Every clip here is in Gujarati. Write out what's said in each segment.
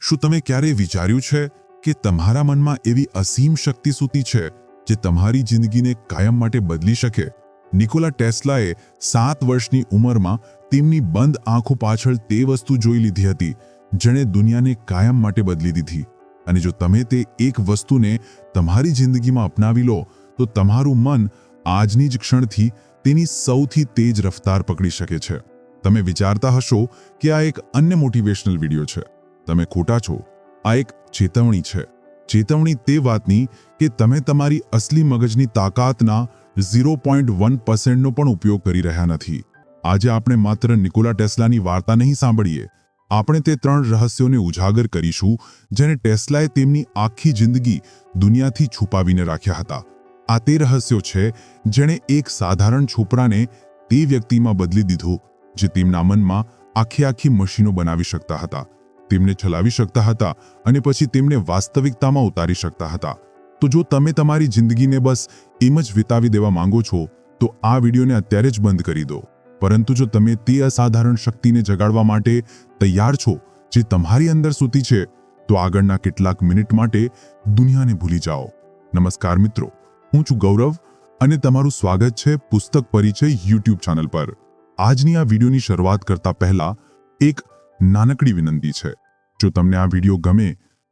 શું તમે ક્યારે વિચાર્યું છે કે તમારા મનમાં એવી અસીમ શક્તિ સૂતી છે જે તમારી જિંદગીને કાયમ માટે બદલી શકે? નિકોલા ટેસ્લાએ 7 વર્ષની ઉંમરમાં તેમની બંધ આંખો પાછળ તે વસ્તુ જોઈ લીધી હતી જેણે દુનિયાને કાયમ માટે બદલી દીધી. અને જો તમે તે એક વસ્તુને તમારી જિંદગીમાં અપનાવી લો તો તમારું મન આજની જ ક્ષણથી તેની સૌથી તેજ રફતાર પકડી શકે છે. તમે વિચારતા હશો કે આ એક અન્ય મોટિવેશનલ વિડિયો છે. તમે ખોટા છો. આ એક ચેતવણી છે. ચેતવણી તે વાતની કે તમે તમારી અસલી મગજની તાકાતના 0.1% નો પણ ઉપયોગ કરી રહ્યા નથી. આજે આપણે માત્ર નિકોલા ટેસ્લાની વાર્તા નહીં સાંભળીએ. આપણે તે 3 રહસ્યોને ઉજાગર કરીશું જેને ટેસ્લાએ તેમની આખી જિંદગી દુનિયાથી છુપાવીને રાખ્યા હતા. આ તે રહસ્યો છે જેણે એક સાધારણ છોકરાને તે વ્યક્તિમાં બદલી દીધો જે તેમના મનમાં આખી મશીનો બનાવી શકતા હતા, તેમને ચલાવી શકતા હતા અને પછી તેમને વાસ્તવિકતામાં ઉતારી શકતા હતા. તો જો તમે તમારી જિંદગીને બસ એમ જ વિતાવી દેવા માંગો છો તો આ વિડીયોને અત્યારે જ બંધ કરી દો. પરંતુ જો તમે તે અસાધારણ શક્તિને જગાડવા માટે તૈયાર છો જે તમારી અંદર સૂતી છે તો આગળના કેટલાક મિનિટ માટે દુનિયાને ભૂલી જાઓ. નમસ્કાર મિત્રો, હું છું ગૌરવ અને તમારું સ્વાગત છે પુસ્તક પરિચય YouTube ચેનલ પર. આજની આ વિડીયોની શરૂઆત કરતા પહેલા એક નાનકડી વિનંતી છે. જો તમને આ વિડીયો ગમે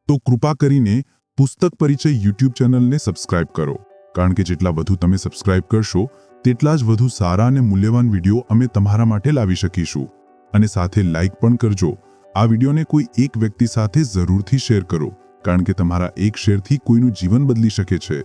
તો કૃપા કરીને પુસ્તક પરિચય YouTube ચેનલને સબસ્ક્રાઇબ કરો, કારણ કે જેટલા વધુ તમે સબસ્ક્રાઇબ કરશો તેટલા જ વધુ સારા અને મૂલ્યવાન વિડીયો અમે તમારા માટે લાવી શકીશું. અને સાથે લાઇક પણ કરજો. આ વિડીયોને કોઈ એક વ્યક્તિ સાથે જરૂરથી શેર કરો, કારણ કે તમારા એક શેરથી કોઈનું જીવન બદલી શકે છે.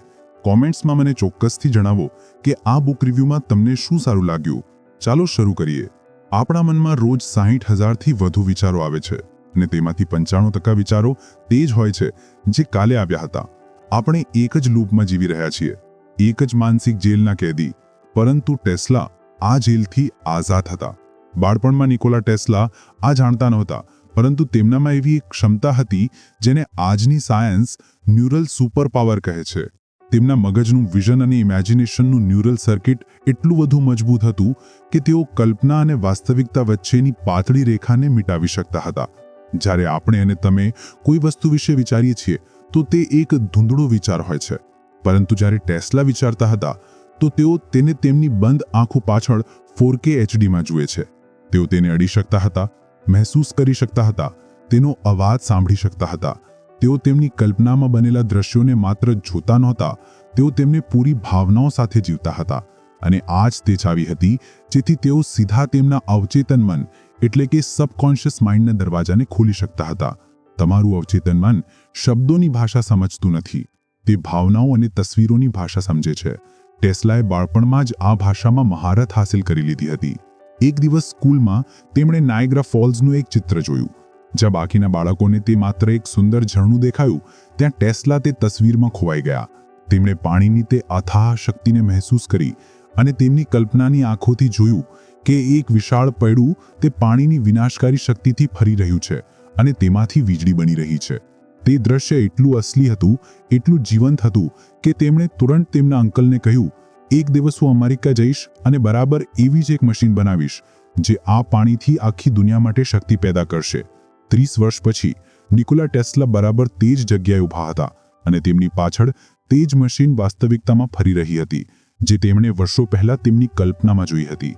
કોમેન્ટ્સમાં મને ચોક્કસથી જણાવો કે આ બુક રિવ્યૂમાં તમને શું સારું લાગ્યું. ચાલો શરૂ કરીએ. આપણા મનમાં રોજ 60,000થી વધુ વિચારો આવે છે અને તેમાંથી 95% વિચારો તે જ હોય છે જે કાલે આવ્યા હતા. આપણે એક જ લૂપમાં જીવી રહ્યા છીએ, એક જ માનસિક જેલના કેદી. પરંતુ ટેસ્લા આ જેલથી આઝાદ હતા. બાળપણમાં નિકોલા ટેસ્લા આ જાણતા નહોતા, પરંતુ તેમનામાં એવી એક ક્ષમતા હતી જેને આજની સાયન્સ ન્યુરલ સુપર પાવર કહે છે. તેમના મગજનું વિઝન અને ઇમેજિનેશનનું ન્યુરલ સર્કિટ એટલું વધુ મજબૂત હતું કે તેઓ કલ્પના અને વાસ્તવિકતા વચ્ચેની પાતળી રેખાને મિટાવી શકતા હતા. જ્યારે આપણે અને તમે કોઈ વસ્તુ વિશે વિચારીએ છીએ તો તે એક ધૂંધળો વિચાર હોય છે, પરંતુ જ્યારે ટેસ્લા વિચારતા હતા તો તેઓ તેને તેમની બંધ આંખો પાછળ 4K HDમાં જુએ છે. તેઓ તેને અડી શકતા હતા, મહેસૂસ કરી શકતા હતા, તેનો અવાજ સાંભળી શકતા હતા. તેઓ તેમની કલ્પનામાં બનેલા દ્રશ્યોને માત્ર જોતા નહોતા, તેઓ તેમને પૂરી ભાવનાઓ સાથે જીવતા હતા. અને આ જ તે ચાવી હતી જેથી તેઓ સીધા તેમના અવચેતન મન એટલે કે સબકોન્શિયસ માઇન્ડના દરવાજાને ખોલી શકતા હતા. તમારું અવચેતન મન શબ્દોની ભાષા સમજતું નથી, તે ભાવનાઓ અને તસવીરોની ભાષા સમજે છે. ટેસ્લાએ બાળપણમાં જ આ ભાષામાં મહારત હાંસલ કરી લીધી હતી. એક દિવસ સ્કૂલમાં તેમણે નાયગ્રા ફોલ્સનું એક ચિત્ર જોયું. જ્યાં બાકીના બાળકોને તે માત્ર એક સુંદર ઝરણું દેખાયું, ત્યાં ટેસ્લા તે તસવીરમાં ખોવાઈ ગયા. તેમણે પાણીની તે અથાહ શક્તિને મહેસૂસ કરી અને તેમની કલ્પનાની આંખોથી જોયું કે એક વિશાળ પૈડું તે પાણીની વિનાશકારી શક્તિથી ફરી રહ્યું છે અને તેમાંથી વીજળી બની રહી છે. તે દ્રશ્ય એટલું અસલી હતું, એટલું જીવંત હતું કે તેમણે તુરંત તેમના અંકલને કહ્યું, એક દિવસ હું અમેરિકા જઈશ અને બરાબર એવી જ એક મશીન બનાવીશ જે આ પાણીથી આખી દુનિયા માટે શક્તિ પેદા કરશે. 30 વર્ષ પછી નિકોલા ટેસ્લા બરાબર તે જ જગ્યાએ ઊભા હતા અને તેમની પાછળ તે જ મશીન વાસ્તવિકતામાં ફરી રહી હતી જે તેમણે વર્ષો પહેલા તેમની કલ્પનામાં જોઈ હતી.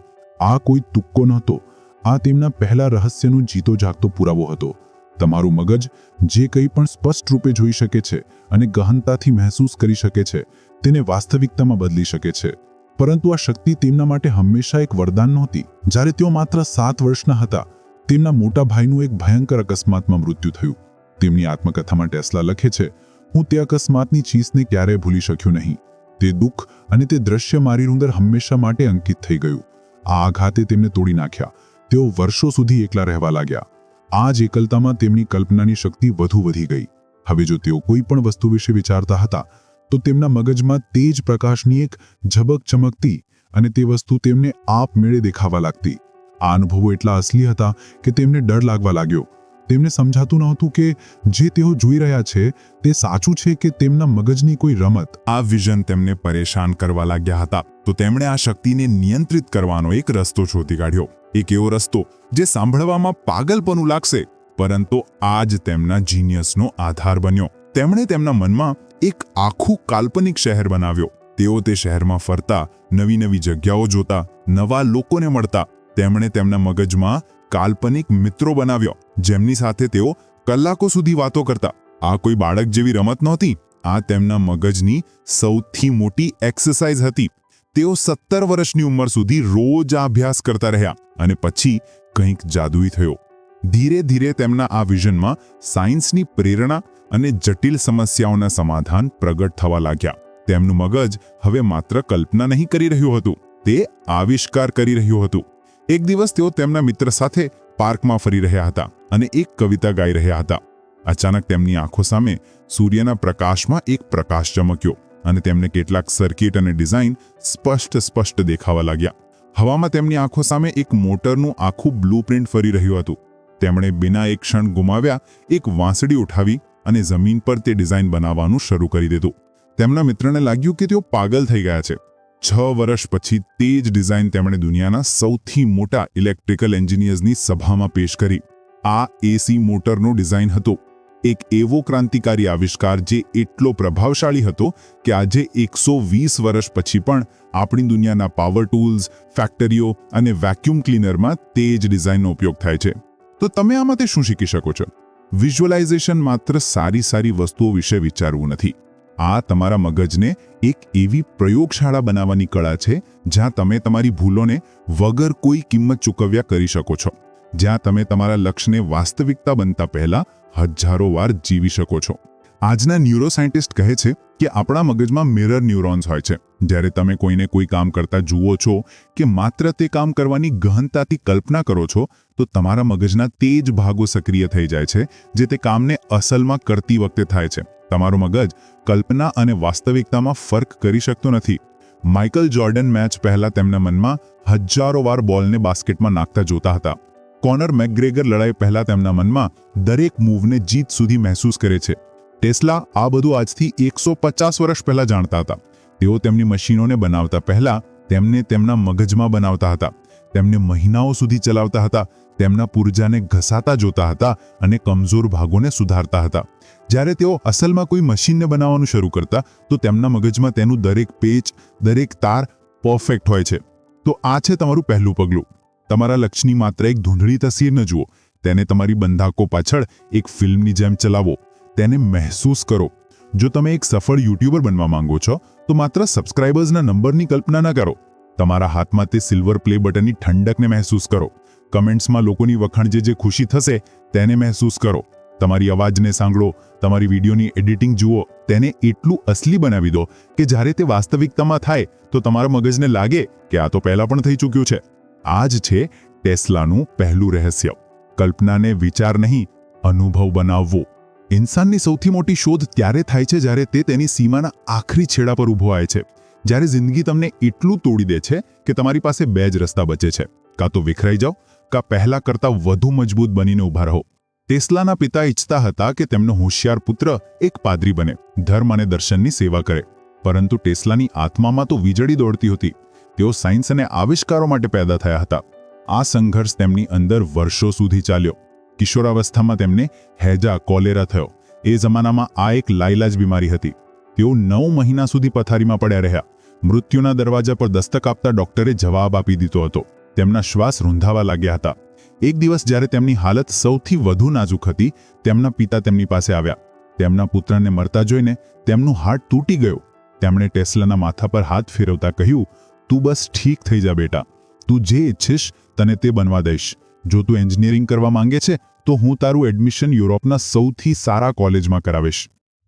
આ કોઈ તુક્કો નહોતો, આ તેમના પહેલા રહસ્યનું જીતો જાગતો પુરાવો હતો. તમારું મગજ જે કંઈ પણ સ્પષ્ટ રૂપે જોઈ શકે છે અને ગહનતાથી મહેસૂસ કરી શકે છે તેને વાસ્તવિકતામાં બદલી શકે છે. પરંતુ આ શક્તિ તેમના માટે હંમેશા એક વરદાન નહોતી. જ્યારે તેઓ માત્ર 7 વર્ષના હતા તેમના મોટા ભાઈનું એક ભયંકર અકસ્માતમાં મૃત્યુ થયું. તેમની આત્મકથામાં ટેસ્લા લખે છે, હું તે અકસ્માતની ચીસને ક્યારેય ભૂલી શક્યો નહીં. તે દુઃખ અને તે દ્રશ્ય મારી અંદર હંમેશા માટે અંકિત થઈ ગયું. આ આઘાતે તેમને તોડી નાખ્યા. તેઓ વર્ષો સુધી એકલા રહેવા લાગ્યા. આ જ એકલતામાં તેમની કલ્પનાની શક્તિ વધુ વધી ગઈ. હવે જો તેઓ કોઈ પણ વસ્તુ વિશે વિચારતા હતા તો તેમના મગજમાં તેજ પ્રકાશની એક ઝબક ચમકતી અને તે વસ્તુ તેમને આપમેળે દેખાવા લાગતી. આ અનુભવો એટલા અસલી હતા કે તેમને ડર લાગવા લાગ્યો. તેમને સમજાતું નહોતું કે જે તેઓ જોઈ રહ્યા છે તે સાચું છે કે તેમના મગજની કોઈ રમત. આ વિઝન તેમને પરેશાન કરવા લાગ્યા હતા. તો તેમણે આ શક્તિને નિયંત્રિત કરવાનો એક રસ્તો શોધી કાઢ્યો. એક એવો રસ્તો જે સાંભળવામાં પાગલપણું લાગશે, પરંતુ આ જ તેમના જીનિયસનો આધાર બન્યો. તેમણે તેમના મનમાં એક આખું કાલ્પનિક શહેર બનાવ્યો. તેઓ તે શહેરમાં ફરતા, નવી નવી જગ્યાઓ જોતા, નવા લોકોને મળતા. તેમણે તેમના મગજમાં કાલ્પનિક મિત્રો બનાવ્યો, જેમની સાથે તેઓ કલાકો સુધી વાતો કરતા. આ કોઈ બાળક જેવી રમત નહોતી. આ તેમના મગજની સૌથી મોટી એક્સરસાઇઝ હતી. તેઓ 17 વર્ષની ઉંમર સુધી રોજ આ અભ્યાસ કરતા રહ્યા અને પછી કંઈક જાદુઈ થયો. ધીરે ધીરે તેમના આ વિઝનમાં સાયન્સની પ્રેરણા અને જટિલ સમસ્યાઓના સમાધાન પ્રગટ થવા લાગ્યા. તેમનું મગજ હવે માત્ર કલ્પના નહીં કરી રહ્યું હતું, તે આવિષ્કાર કરી રહ્યું હતું. એક દિવસ તેઓ તેમના મિત્ર સાથે પાર્કમાં ફરી રહ્યા હતા અને એક કવિતા ગાઈ રહ્યા હતા. અચાનક તેમની આંખો સામે સૂર્યના પ્રકાશમાં એક પ્રકાશ ચમક્યો અને તેમને કેટલાક સર્કિટ અને ડિઝાઇન સ્પષ્ટ દેખાવા લાગ્યા. હવામાં તેમની આંખો સામે એક મોટરનું આખું બ્લુપ્રિન્ટ ફરી રહ્યું હતું. તેમણે બિના એક ક્ષણ ગુમાવ્યા એક વાંસળી ઉઠાવી અને જમીન પર તે ડિઝાઇન બનાવવાનું શરૂ કરી દીધું. તેમના મિત્રને લાગ્યું કે તેઓ પાગલ થઈ ગયા છે. 6 વર્ષ પછી તે જ ડિઝાઇન તેમણે દુનિયાના સૌથી મોટા ઇલેક્ટ્રિકલ એન્જિનિયર્સની સભામાં પેશ કરી. આ એસી મોટરનો ડિઝાઇન હતો, એક એવો ક્રાંતિકારી આવિષ્કાર જે એટલો પ્રભાવશાળી હતો કે આજે 120 વર્ષ પછી પણ આપણી દુનિયાના પાવર ટૂલ્સ, ફેક્ટરીઓ અને વેક્યુમ ક્લીનરમાં તે જ ડિઝાઇનનો ઉપયોગ થાય છે. તો તમે આમાંથી શું શીખી શકો છો? વિઝ્યુઅલાઇઝેશન માત્ર સારી વસ્તુઓ વિશે વિચારવું નથી. આ તમારા મગજને એક એવી પ્રયોગશાળા બનાવવાની કળા છે જ્યાં તમે તમારી ભૂલોને વગર કોઈ કિંમત ચૂકવ્યા કરી શકો છો, જ્યાં તમે તમારા લક્ષ્યને વાસ્તવિકતા બનતા પહેલા હજારો વાર જીવી શકો છો. આજના ન્યુરોસાયન્ટિસ્ટ કહે છે કે આપણા મગજમાં મિરર ન્યુરોન્સ હોય છે. જ્યારે તમે કોઈને કોઈ કામ કરતા જુઓ છો કે માત્ર તે કામ કરવાની ગહનતાથી કલ્પના કરો છો, તો તમારા મગજના તે જ ભાગો સક્રિય થઈ જાય છે જે તે કામને અસલમાં કરતી વખતે થાય છે. તમારું મગજ કલ્પના અને વાસ્તવિકતામાં ફરક કરી શકતો નથી. માઇકલ જોર્ડન મેચ પહેલા તેમના મનમાં હજારો વાર બોલને બાસ્કેટમાં નાખતા જોતા હતા. કોનર મેકગ્રેગર લડાઈ પહેલા તેમના મનમાં દરેક મૂવને જીત સુધી મહેસૂસ કરે છે. ટેસ્લા આ બધું આજથી 150 વર્ષ પહેલા જાણતા હતા. તેઓ તેમની મશીનોને બનાવતા પહેલા તેમને તેમના મગજમાં બનાવતા હતા. તેમને મહિનાઓ સુધી ચલાવતા હતા. તેમના પુર્જાને ઘસાતા જોતા હતા અને કમજોર ભાગોને સુધારતા હતા. જ્યારે તેઓ અસલમાં કોઈ મશીનને બનાવવાનું શરૂ કરતા તો તેમના મગજમાં તેનું દરેક પેચ, દરેક તાર પરફેક્ટ હોય છે. તો આ છે તમારું પહેલું પગલું. તમારા લક્ષ્યની માત્ર એક ધૂંધળી તસવીર ન જુઓ, તેને તમારી બંધાકો પાછળ એક ફિલ્મની જેમ ચલાવો. તેને મહેસૂસ કરો. જો તમે એક સફળ યુટ્યુબર બનવા માંગો છો તો માત્ર સબસ્ક્રાઇબર્સના નંબરની કલ્પના ન કરો. તમારા હાથમાં તે સિલ્વર પ્લે બટનની ઠંડકને મહેસૂસ કરો. કમેન્ટ્સમાં લોકોની વખાણ જે ખુશી થશે તેને મહેસૂસ કરો. તમારી અવાજને સાંભળો, તમારી વિડીયોની એડિટિંગ જુઓ. તેને એટલું અસલી બનાવી દો કે જ્યારે તે વાસ્તવિકતામાં થાય તો તમારા મગજને લાગે કે આ તો પહેલા પણ થઈ ચૂક્યું છે. આ જ છે ટેસ્લાનું પહેલું રહસ્ય. કલ્પનાને વિચાર નહીં, અનુભવ બનાવવો. ઇન્સાનની સૌથી મોટી શોધ ત્યારે થાય છે જ્યારે તે તેની સીમાના આખરી છેડા પર ઊભો આવે છે. જ્યારે જિંદગી તમને એટલું તોડી દે છે કે તમારી પાસે 2 જ રસ્તા બચે છે. કાં તો વિખરાઈ જાઓ, કાં પહેલા કરતાં વધુ મજબૂત બનીને ઊભા રહો. ટેસ્લાના પિતા ઈચ્છતા હતા કે તેમનો હોશિયાર પુત્ર એક પાદરી બને, ધર્મ અને દર્શનની સેવા કરે. પરંતુ ટેસ્લાની આત્મામાં તો વીજળી દોડતી હતી. તેઓ સાયન્સ અને આવિષ્કારો માટે પેદા થયા હતા. આ સંઘર્ષ તેમની અંદર વર્ષો સુધી ચાલ્યો. કિશોરાવસ્થામાં તેમને હેજા, કોલેરા થયો. એ જમાનામાં આ એક લાઈલાજ બીમારી હતી. તેઓ 9 મહિના સુધી પથારીમાં પડ્યા રહ્યા. મૃત્યુના દરવાજા પર દસ્તક આપતા ડોક્ટરે જવાબ આપી દીધો હતો. તેમના શ્વાસ રૂંધાવા લાગ્યા હતા. એક દિવસ જ્યારે તેમની હાલત સૌથી વધુ નાજુક હતી, તેમના પિતા તેમની પાસે આવ્યા. તેમના પુત્રને મરતા જોઈને તેમનું હાર્ટ તૂટી ગયું. તેમણે ટેસ્લાના માથા પર હાથ ફેરવતા કહ્યું, તું બસ ઠીક થઈ જા બેટા. તું જે ઈચ્છીશ તને તે બનવા દઈશ. જો તું એન્જિનિયરિંગ કરવા માંગે છે તો હું તારું એડમિશન યુરોપના સૌથી સારા કોલેજમાં કરાવીશ.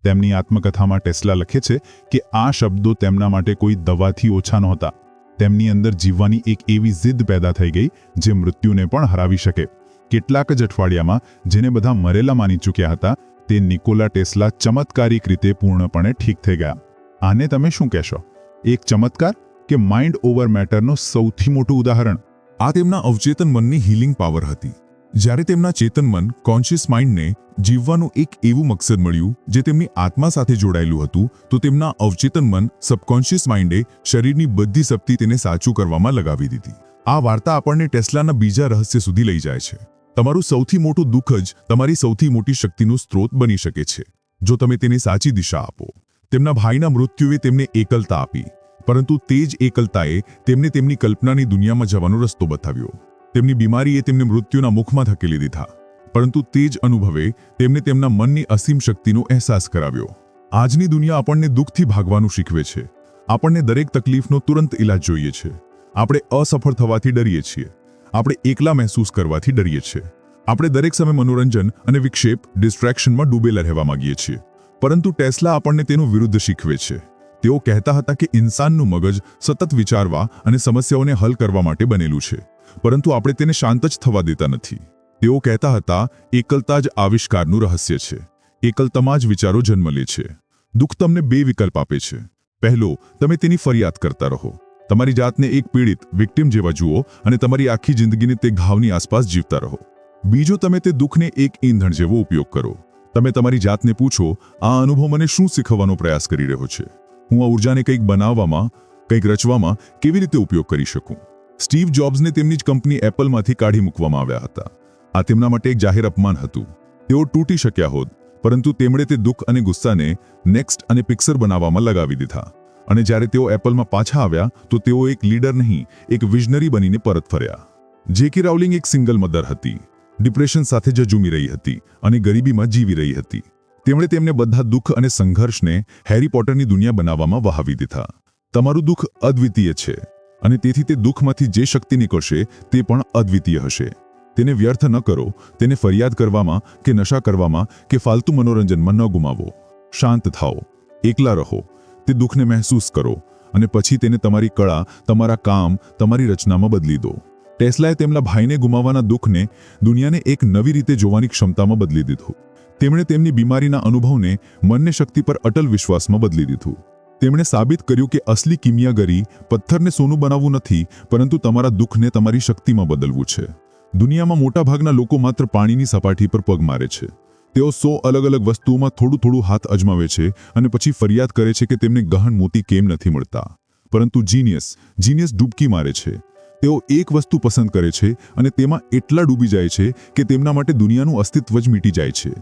તેમની આત્મકથામાં ટેસ્લા લખે છે કે આ શબ્દો તેમના માટે કોઈ દવાથી ઓછા નહોતા. તેમની અંદર જીવવાની એક એવી જિદ્દ પેદા થઈ ગઈ જે મૃત્યુને પણ હરાવી શકે. કેટલાક જ અઠવાડિયામાં જેને બધા મરેલા માની ચૂક્યા હતા, તે નિકોલા ટેસ્લા ચમત્કારિક રીતે પૂર્ણપણે ઠીક થઈ ગયા. આને તમે શું કહેશો? એક ચમત્કાર કે માઇન્ડ ઓવર મેટરનો સૌથી મોટું ઉદાહરણ? આ તેમના અવચેતન મનની હીલિંગ પાવર હતી. જ્યારે તેમના ચેતન મન, કોન્શિયસ માઇન્ડને જીવવાનું એક એવું મકસદ મળ્યું જે તેમની આત્મા સાથે જોડાયેલું હતું, તો તેમના અવચેતન મન, સબકોન્શિયસ માઇન્ડે શરીરની બધી શક્તિ તેને સાચું કરવામાં લગાવી દીધી. આ વાર્તા આપણને ટેસ્લાના બીજા રહસ્ય સુધી લઈ જાય છે. તમારું સૌથી મોટું દુઃખ જ તમારી સૌથી મોટી શક્તિનું સ્ત્રોત બની શકે છે જો તમે તેને સાચી દિશા આપો. તેમના ભાઈના મૃત્યુએ તેમને એકલતા આપી, પરંતુ તે જ એકલતાએ તેમને તેમની કલ્પનાની દુનિયામાં જવાનો રસ્તો બતાવ્યો. તેમની બીમારીએ તેમને મૃત્યુના મુખમાં ધકેલી દીધા, પરંતુ તે જ અનુભવે તેમને તેમના મનની અસીમ શક્તિનો અહેસાસ કરાવ્યો. આજની દુનિયા આપણને દુઃખથી ભાગવાનું શીખવે છે. આપણને દરેક તકલીફનો તુરંત ઇલાજ જોઈએ છે. આપણે અસફળ થવાથી ડરીએ છીએ. આપણે એકલા મહેસૂસ કરવાથી ડરીએ છીએ. આપણે દરેક સમય મનોરંજન અને વિક્ષેપ ડિસ્ટ્રેક્શનમાં ડૂબેલા રહેવા માંગીએ છીએ. પરંતુ ટેસ્લા આપણને તેનું વિરુદ્ધ શીખવે છે. તેઓ કહેતા હતા કે ઇન્સાનનું મગજ સતત વિચારવા અને સમસ્યાઓને હલ કરવા માટે બનેલું છે, પરંતુ આપણે તેને શાંત જ થવા દેતા નથી. તેઓ કહેતા હતા, એકલતા જ આવિષ્કારનું રહસ્ય છે. એકલતામાં જ વિચારો જન્મ લે છે. દુઃખ તમને બે વિકલ્પ આપે છે. પહેલો, તમે તેની ફરિયાદ કરતા રહો. તમારી જાતને એક પીડિત વિક્ટિમ જેવા જુઓ અને તમારી આખી જિંદગીને તે ઘાવની આસપાસ જીવતા રહો. બીજો, તમે તે દુઃખને એક ઈંધણ જેવો ઉપયોગ કરો. તમે તમારી જાતને પૂછો, આ અનુભવ મને શું શીખવવાનો પ્રયાસ કરી રહ્યો છે? હું આ ઉર્જાને કંઈક બનાવવામાં, કંઈક રચવામાં કેવી રીતે ઉપયોગ કરી શકું? સ્ટીવ જોબ્સને તેમની જ કંપની એપલમાંથી કાઢી મૂકવામાં આવ્યા હતા. આ તેમના માટે એક જાહેર અપમાન હતું. તેઓ તૂટી શક્યા હોત, પરંતુ તેમણે તે દુઃખ અને ગુસ્સાને નેક્સ્ટ અને પિક્સર બનાવવામાં લગાવી દીધા. અને જ્યારે તેઓ એપલમાં પાછા આવ્યા તો તેઓ એક લીડર નહીં, એક વિઝનરી બનીને પરત ફર્યા. જેકે રાઉલિંગ એક સિંગલ મધર હતી, ડિપ્રેશન સાથે ઝઝૂમી રહી હતી અને ગરીબીમાં જીવી રહી હતી. તેમણે તેમને બધા દુઃખ અને સંઘર્ષને હેરી પોટરની દુનિયા બનાવવામાં વહાવી દીધા. તમારું દુઃખ અદ્વિતીય છે, અને તેથી તે દુઃખમાંથી જે શક્તિ નીકળશે તે પણ અદ્વિતીય હશે. તેને વ્યર્થ ન કરો, તેને ફરિયાદ કરવામાં કે નશા કરવામાં કે ફાલતુ મનોરંજનમાં ન ગુમાવો. શાંત થાઓ, એકલા રહો, તે દુઃખને મહેસૂસ કરો અને પછી તેને તમારી કળા, તમારા કામ, તમારી રચનામાં બદલી દો. ટેસ્લાએ તેમના ભાઈને ગુમાવવાના દુઃખને દુનિયાને એક નવી રીતે જોવાની ક્ષમતામાં બદલી દીધું. તેમણે તેમની બીમારીના અનુભવને મનને શક્તિ પર અટલ વિશ્વાસમાં બદલી દીધું. તેમણે સાબિત કર્યું કે અસલી કિમિયાગરી પથ્થરને સોનું બનાવવું નથી, પરંતુ તમારા દુઃખને તમારી શક્તિમાં બદલવું છે. દુનિયામાં મોટાભાગના લોકો માત્ર પાણીની સપાટી પર પગ મારે છે. તેઓ 100 અલગ અલગ વસ્તુઓમાં થોડું હાથ અજમાવે છે અને પછી ફરિયાદ કરે છે કે તેમને ગહન મોતી કેમ નથી મળતા. પરંતુ જીનિયસ ડૂબકી મારે છે. તેઓ એક વસ્તુ પસંદ કરે છે અને તેમાં એટલા ડૂબી જાય છે કે તેમના માટે દુનિયાનું અસ્તિત્વ જ મીટી જાય છે.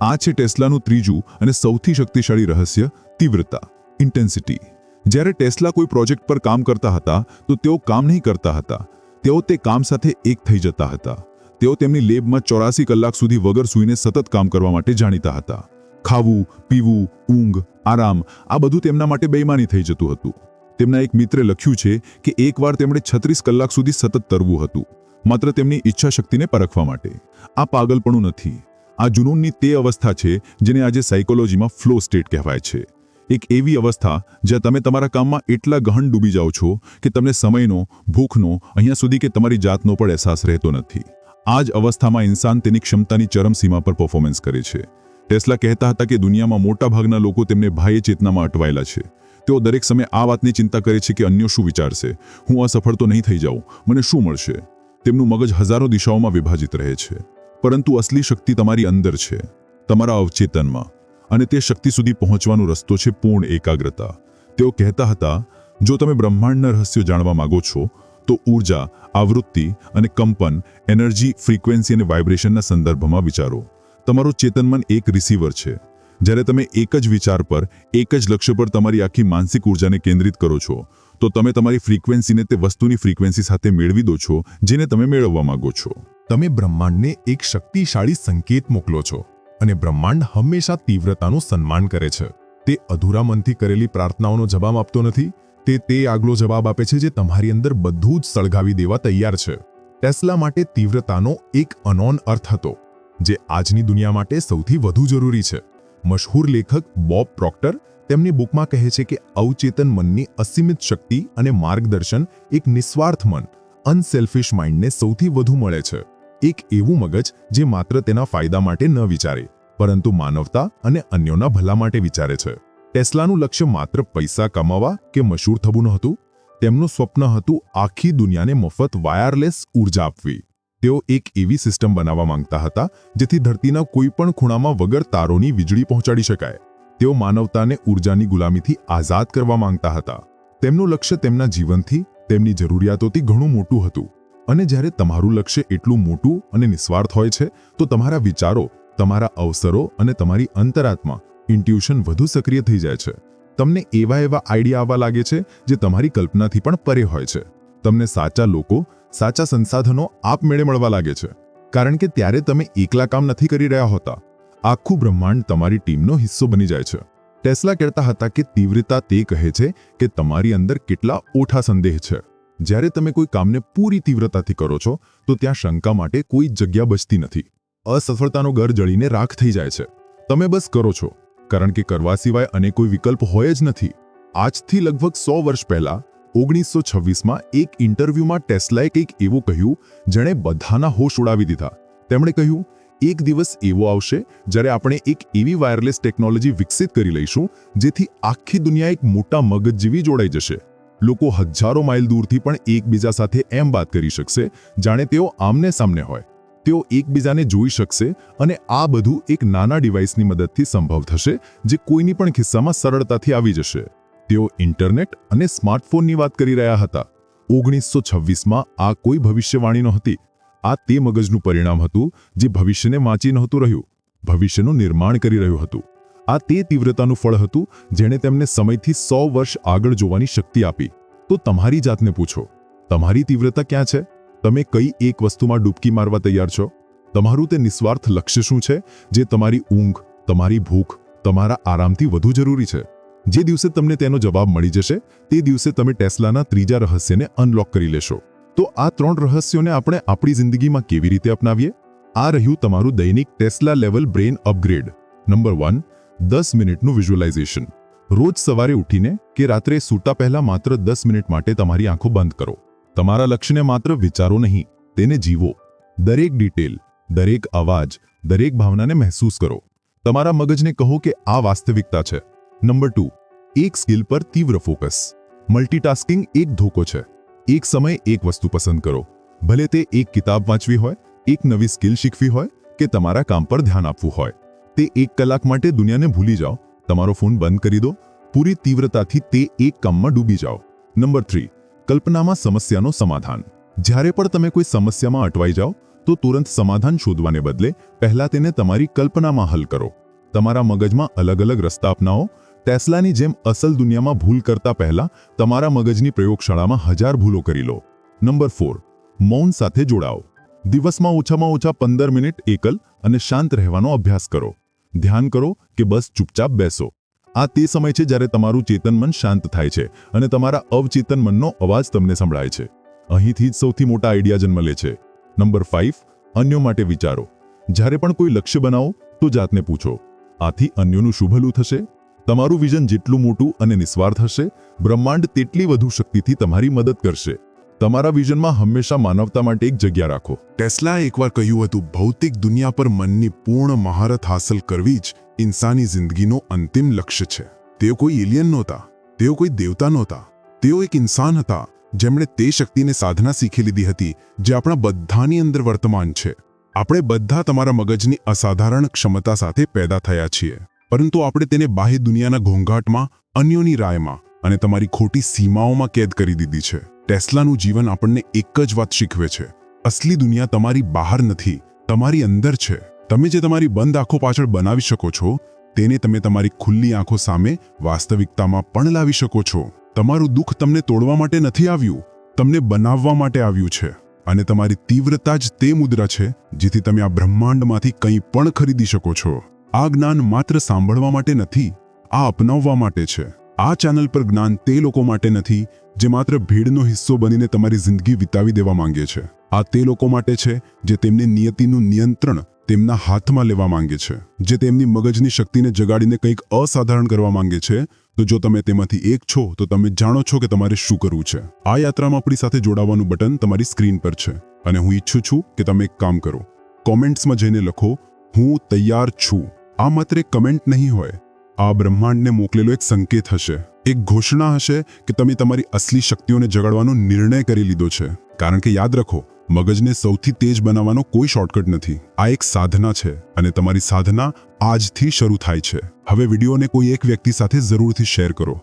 આ છે ટેસ્લાનું ત્રીજું અને સૌથી શક્તિશાળી રહસ્ય, તીવ્રતા, ઇન્ટેન્સિટી. જ્યારે ટેસ્લા કોઈ પ્રોજેક્ટ પર કામ કરતા હતા તો તેઓ કામ નહીં કરતા હતા, તેઓ તે કામ સાથે એક થઈ જતા હતા. તેઓ તેમની લેબમાં 84 કલાક સુધી વગર સૂઈને સતત કામ કરવા માટે જાણીતા હતા. ખાવું, પીવું, ઊંઘ, આરામ, આ બધું તેમના માટે બેઈમાની થઈ જતું હતું. તેમના એક મિત્રે લખ્યું છે કે એકવાર તેમણે 36 કલાક સુધી સતત તરવું હતું, માત્ર તેમની ઈચ્છા શક્તિને પરખવા માટે. આ પાગલપણું નથી, આ જુનૂનની તે અવસ્થા છે જેને આજે સાયકોલોજીમાં ફ્લો સ્ટેટ કહેવાય છે. એક એવી અવસ્થા જ્યાં તમે તમારા કામમાં એટલા ગહન ડૂબી જાઓ છો કે તમને સમયનો, ભૂખનો, અહીંયા સુધી કે તમારી જાતનો પણ અહેસાસ રહેતો નથી. આ જ અવસ્થામાં ઇન્સાન તેની ક્ષમતાની ચરમસીમા પર પરફોર્મન્સ કરે છે. ટેસ્લા કહેતા હતા કે દુનિયામાં મોટાભાગના લોકો તેમને બાહ્ય ચેતનામાં અટવાયેલા છે. તેઓ દરેક સમયે આ વાતની ચિંતા કરે છે કે અન્યો શું વિચારશે, હું અસફળ તો નહીં થઈ જાઉં, મને શું મળશે. તેમનું મગજ હજારો દિશાઓમાં વિભાજિત રહે છે. પરંતુ અસલી શક્તિ તમારી અંદર છે, તમારા અવચેતનમાં, અને તે શક્તિ સુધી પહોંચવાનો રસ્તો છે પૂર્ણ એકાગ્રતા. તેઓ કહેતા હતા, જો તમે બ્રહ્માંડના રહસ્યો જાણવા માંગો છો તો ઊર્જા, આવૃત્તિ અને કંપન, એનર્જી, ફ્રીક્વન્સી અને વાઇબ્રેશનના સંદર્ભમાં વિચારો. તમારું ચેતનમન એક રિસીવર છે. જ્યારે તમે એક જ વિચાર પર, એક જ લક્ષ્ય પર તમારી આખી માનસિક ઊર્જાને કેન્દ્રિત કરો છો તો તમે તમારી ફ્રીક્વન્સીને તે વસ્તુની ફ્રીક્વન્સી સાથે મેળવી દો છો જેને તમે મેળવવા માંગો છો. તમે બ્રહ્માંડને એક શક્તિશાળી સંકેત મોકલો છો અને બ્રહ્માંડ હંમેશા તીવ્રતાનું સન્માન કરે છે. તે અધૂરા મનથી કરેલી પ્રાર્થનાઓનો જવાબ આપતો નથી, તે આગલો જવાબ આપે છે જે તમારી અંદર બધું જ સળગાવી દેવા તૈયાર છે. ટેસ્લા માટે તીવ્રતાનો એક અનોન અર્થ હતો જે આજની દુનિયા માટે સૌથી વધુ જરૂરી છે. મશહૂર લેખક બોબ પ્રોક્ટર તેમની બુકમાં કહે છે કે અવચેતન મનની અસીમિત શક્તિ અને માર્ગદર્શન એક નિસ્વાર્થ મન, અનસેલ્ફિશ માઇન્ડને સૌથી વધુ મળે છે. એક એવું મગજ જે માત્ર તેના ફાયદા માટે ન વિચારે, પરંતુ માનવતા અને અન્યોના ભલા માટે વિચારે છે. ટેસ્લાનું લક્ષ્ય માત્ર પૈસા કમાવા કે મશહૂર થવું નહોતું. તેમનું સ્વપ્ન હતું આખી દુનિયાને મફત વાયરલેસ ઊર્જા આપવી. તેઓ એક એવી સિસ્ટમ બનાવવા માંગતા હતા જેથી ધરતીના કોઈ પણ ખૂણામાં વગર તારોની વીજળી પહોંચાડી શકાય. તેઓ માનવતાને ઊર્જાની ગુલામીથી આઝાદ કરવા માંગતા હતા. તેમનું લક્ષ્ય તેમના જીવનથી, તેમની જરૂરિયાતોથી ઘણું મોટું હતું. અને જ્યારે તમારું લક્ષ્ય એટલું મોટું અને નિસ્વાર્થ હોય છે તો તમારા વિચારો, તમારા અવસરો અને તમારી અંતરાત્મા ઇન્ટ્યુશન વધુ સક્રિય થઈ જાય છે. તમને એવા આઈડિયા આવવા લાગે છે જે તમારી કલ્પનાથી પણ પરે હોય છે. તમને સાચા લોકો, સાચા સંસાધનો આપમેળે મળવા લાગે છે, કારણ કે ત્યારે તમે એકલા કામ નથી કરી રહ્યા હોતા. આખું બ્રહ્માંડ તમારી ટીમનો હિસ્સો બની જાય છે. ટેસ્લા કહેતા હતા કે તીવ્રતા તે કહે છે કે તમારી અંદર કેટલા ઓછા સંદેહ છે. જ્યારે તમે કોઈ કામને પૂરી તીવ્રતાથી કરો છો તો ત્યાં શંકા માટે કોઈ જગ્યા બચતી નથી. અસફળતાનો ગર જળીને રાખ થઈ જાય છે. તમે બસ કરો છો, કારણ કે કરવા સિવાય અને કોઈ વિકલ્પ હોય જ નથી. આજથી લગભગ 100 વર્ષ પહેલા 1926માં એક ઇન્ટરવ્યૂમાં ટેસ્લાએ કંઈક એવું કહ્યું જેણે બધાના હોશ ઉડાવી દીધા. તેમણે કહ્યું, એક દિવસ એવો આવશે જ્યારે આપણે એક એવી વાયરલેસ ટેકનોલોજી વિકસિત કરી લઈશું જેથી આખી દુનિયા એક મોટા મગજ જેવી જોડાઈ જશે. લોકો હજારો માઇલ દૂરથી પણ એકબીજા સાથે એમ વાત કરી શકશે જાણે તેઓ આમને સામને હોય. તેઓ એકબીજાને જોઈ શકશે અને આ બધું એક નાના ડિવાઇસની મદદથી સંભવ થશે જે કોઈની પણ ખિસ્સામાં સરળતાથી આવી જશે. તેઓ ઇન્ટરનેટ અને સ્માર્ટફોનની વાત કરી રહ્યા હતા. 1926માં આ કોઈ ભવિષ્યવાણી નહોતી. આ તે મગજનું પરિણામ હતું જે ભવિષ્યને વાંચી નહોતું રહ્યું, ભવિષ્યનું નિર્માણ કરી રહ્યું હતું. આ તે તીવ્રતાનું ફળ હતું જેણે તેમને સમયથી 100 વર્ષ આગળ જોવાની શક્તિ આપી. તો તમારી જાતને પૂછો, તમારી તીવ્રતા ક્યાં છે? તમે કઈ એક વસ્તુમાં ડૂબકી મારવા તૈયાર છો? તમારું તે નિસ્વાર્થ લક્ષ્ય શું છે જે તમારી ઊંઘ, તમારી ભૂખ, તમારા આરામથી વધુ જરૂરી છે? જે દિવસે તમને તેનો જવાબ મળી જશે તે દિવસે તમે ટેસ્લાના ત્રીજા રહસ્યને અનલોક કરી લેશો. તો આ 3 રહસ્યોને આપણે આપણી જિંદગીમાં કેવી રીતે અપનાવીએ? આ રહ્યું તમારું દૈનિક tesla level brain upgrade. Number 1, 10 મિનિટનું વિઝ્યુઅલાઇઝેશન. રોજ સવારે ઉઠીને કે રાત્રે સૂતા પહેલા માત્ર 10 મિનિટ માટે તમારી આંખો બંધ કરો. તમારા લક્ષ્યને માત્ર વિચારો નહીં, તેને જીવો. દરેક ડિટેલ, દરેક અવાજ, દરેક ભાવનાને મહેસૂસ કરો. તમારા મગજને કહો કે આ વાસ્તવિકતા છે. નંબર 2, એક સ્કિલ પર તીવ્ર ફોકસ. મલ્ટીટાસ્કિંગ એક ધોકો છે. એક સમયે એક વસ્તુ પસંદ કરો. ભલે તે એક કિતાબ વાંચવી હોય, એક નવી સ્કિલ શીખવી હોય કે તમારા કામ પર ધ્યાન આપવું હોય. તે 1 કલાક માટે દુનિયાને ભૂલી જાઓ. તમારો ફોન બંધ કરી દો. પૂરી તીવ્રતાથી તે એક કામમાં ડૂબી જાઓ. નંબર 3, કલ્પનામાં સમસ્યાનો સમાધાન. જ્યારે પણ તમે કોઈ સમસ્યામાં અટવાઈ જાઓ તો તુરંત સમાધાન શોધવાને બદલે પહેલા તેને તમારી કલ્પનામાં હલ કરો. તમારા મગજમાં અલગ-અલગ રસ્તા અપનાવો. ટેસ્લાની જેમ અસલ દુનિયામાં ભૂલ કરતા પહેલા તમારા મગજની પ્રયોગશાળામાં 1000 ભૂલો કરી લો. નંબર 4, મૌન સાથે જોડાઓ. દિવસમાં ઓછામાં ઓછા 15 મિનિટ એકલ અને શાંત રહેવાનો અભ્યાસ કરો. ધ્યાન કરો કે બસ ચૂપચાપ બેસો. આ તે સમય છે જ્યારે તમારું ચેતન મન શાંત થાય છે અને તમારા અવચેતન મનનો અવાજ તમને સંભળાય છે. અહીંથી જ સૌથી મોટા આઈડિયા જન્મ લે છે. નંબર 5, અન્યો માટે વિચારો. જ્યારે પણ કોઈ લક્ષ્ય બનાવો તો જાતને પૂછો, આથી અન્યોનું શું ભલું થશે? તમારું વિઝન જેટલું મોટું અને નિસ્વાર્થ હશે, બ્રહ્માંડ તેટલી વધુ શક્તિથી તમારી મદદ કરશે. તમારા વિઝનમાં હંમેશા માનવતા માટે એક જગ્યા રાખો. ટેસ્લાએ એકવાર કહ્યું હતું, ભૌતિક દુનિયા પર મનની પૂર્ણ મહારત હાંસલ કરવી જ ઇન્સાની જિંદગીનો અંતિમ લક્ષ્ય છે. તેઓ કોઈ એલિયન નહોતા, તેઓ કોઈ દેવતા નહોતા. તેઓ એક ઇન્સાન હતા જેમણે તે શક્તિને સાધના શીખી લીધી હતી જે આપણા બધાની અંદર વર્તમાન છે. આપણે બધા તમારા મગજની અસાધારણ ક્ષમતા સાથે પેદા થયા છીએ, પરંતુ આપણે તેને બાહ્ય દુનિયાના ઘોંઘાટમાં, અન્યોની રાયમાં અને તમારી ખોટી સીમાઓમાં કેદ કરી દીધી છે. ટેસ્લાનું જીવન આપણને એક જ વાત શીખવે છે, અસલી દુનિયા તમારી બહાર નથી, તમારી અંદર છે. તમે જે તમારી બંધ આંખો પાછળ બનાવી શકો છો તેને તમે તમારી ખુલ્લી આંખો સામે વાસ્તવિકતામાં પણ લાવી શકો છો. તમારું દુઃખ તમને તોડવા માટે નથી આવ્યું, તમને બનાવવા માટે આવ્યું છે. અને તમારી તીવ્રતા જ તે મુદ્રા છે જેથી તમે આ બ્રહ્માંડમાંથી કંઈ પણ ખરીદી શકો છો. આ જ્ઞાન માત્ર સાંભળવા માટે નથી, આ અપનાવવા માટે છે. આ ચેનલ પર જ્ઞાન તે લોકો માટે નથી જે માત્ર ભીડનો હિસ્સો બનીને તમારી જિંદગી વિતાવી દેવા માંગે છે. આ તે લોકો માટે છે જે તેમની નિયતિનું નિયંત્રણ તેમના હાથમાં લેવા માંગે છે, જે તેમની મગજની શક્તિને જગાડીને કંઈક અસાધારણ કરવા માંગે છે. તો જો તમે તેમાંથી એક છો તો તમે જાણો છો કે તમારે શું કરવું છે. આ યાત્રામાં આપણી સાથે જોડાવાનું બટન તમારી સ્ક્રીન પર છે અને હું ઈચ્છું છું કે તમે એક કામ કરો, કોમેન્ટ્સમાં જઈને લખો, હું તૈયાર છું. આ માત્ર એક કમેન્ટ નહીં હોય, આ બ્રહ્માંડને મોકલેલો એક સંકેત હશે, એક ઘોષણા હશે કે તમે તમારી અસલી શક્તિઓને જગાડવાનો નિર્ણય કરી લીધો છે. કારણ કે યાદ રાખો, મગજને સૌથી તેજ બનાવવાનો કોઈ શોર્ટકટ નથી. આ એક સાધના છે અને તમારી સાધના આજથી શરૂ થાય છે. હવે વિડીયોને કોઈ એક વ્યક્તિ સાથે જરૂરથી શેર કરો,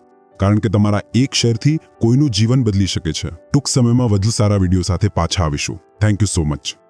કારણ કે તમારા એક શેરથી કોઈનું જીવન બદલી શકે છે. ટૂંક સમયમાં વધુ સારા વિડીયો સાથે પાછા આવીશું. Thank you so much.